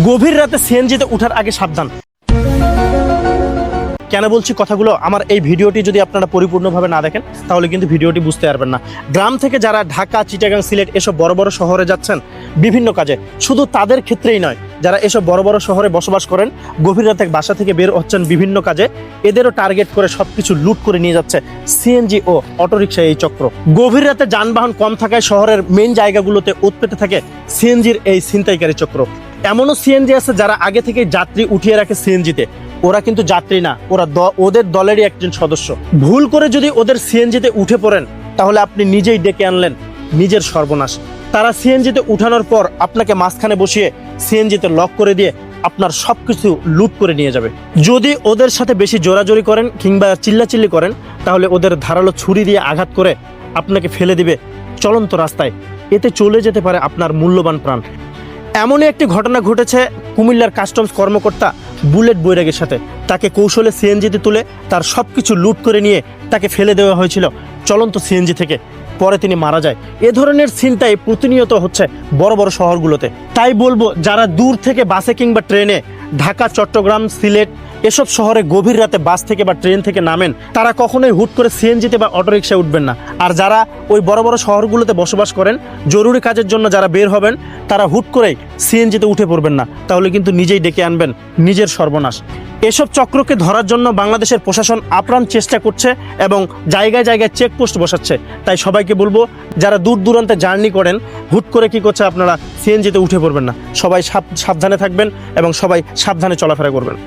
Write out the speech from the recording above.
গভীর রাতে সিএনজিতে ওঠার আগে সাবধান। কেন বলছি কথাগুলো, আমার এই ভিডিওটি যদি আপনারা পরিপূর্ণভাবে না দেখেন তাহলে কিন্তু ভিডিওটি বুঝতে পারবেন না। গ্রাম থেকে যারা ঢাকা, চিটাগাং, সিলেট এসব বড় বড় শহরে যাচ্ছেন বিভিন্ন কাজে, শুধু তাদের ক্ষেত্রেই নয়, যারা এসব বড় বড় শহরে বসবাস করেন গভীর রাতে বাসা থেকে বের হচ্ছেন বিভিন্ন কাজে, এদেরও টার্গেট করে সবকিছু লুট করে নিয়ে যাচ্ছে সিএনজি ও অটোরিকশা এই চক্র। গভীর রাতে যানবাহন কম থাকায় শহরের মেইন জায়গাগুলোতে উৎপেতে থাকে সিএনজির এই ছিনতাইকারী চক্র। এমনও সিএনজি আছে যারা আগে থেকে যাত্রী উঠিয়ে রাখে সিএনজিতে, ওরা কিন্তু যাত্রী না, ওরা ওদের দলেরই একজন সদস্য। ভুল করে যদি ওদের সিএনজিতে উঠে পড়েন তাহলে আপনি নিজেই ডেকে আনলেন নিজের সর্বনাশ। তারা সিএনজিতে উঠানোর পর আপনাকে মাঝখানে বসিয়ে সিএনজিতে লক করে দিয়ে আপনার সবকিছু লুট করে নিয়ে যাবে। যদি ওদের সাথে বেশি জোরাজোরি করেন কিংবা চিল্লাচিল্লি করেন তাহলে ওদের ধারালো ছুরি দিয়ে আঘাত করে আপনাকে ফেলে দিবে চলন্ত রাস্তায়। এতে চলে যেতে পারে আপনার মূল্যবান প্রাণ। এমনই একটি ঘটনা ঘটেছে কুমিল্লার কাস্টমস কর্মকর্তা বুলেট বৈরাগের সাথে। তাকে কৌশলে সিএনজিতে তুলে তার সবকিছু লুট করে নিয়ে তাকে ফেলে দেওয়া হয়েছিল চলন্ত সিএনজি থেকে। পরে তিনি মারা যায়। এ ধরনের ছিনতাই প্রতিনিয়ত হচ্ছে বড় বড় শহরগুলোতে। তাই বলবো, যারা দূর থেকে বাসে কিংবা ট্রেনে ঢাকা, চট্টগ্রাম, সিলেট এসব শহরে গভীর রাতে বাস থেকে বা ট্রেন থেকে নামেন, তারা কখনোই হুট করে সিএনজিতে বা অটোরিকশায় উঠবেন না। আর যারা ওই বড় বড় শহরগুলোতে বসবাস করেন, জরুরি কাজের জন্য যারা বের হবেন, তারা হুট করেই সিএনজিতে উঠে পড়বেন না, তাহলে কিন্তু নিজেই ডেকে আনবেন নিজের সর্বনাশ। এসব চক্রকে ধরার জন্য বাংলাদেশের প্রশাসন আপ্রাণ চেষ্টা করছে এবং জায়গায় জায়গায় চেকপোস্ট বসাচ্ছে। তাই সবাইকে বলবো, যারা দূর দূরান্তে জার্নি করেন, হুট করে কি করছে আপনারা সিএনজিতে উঠে পড়বেন না। সবাই সাবধানে থাকবেন এবং সবাই সাবধানে চলাফেরা করবেন।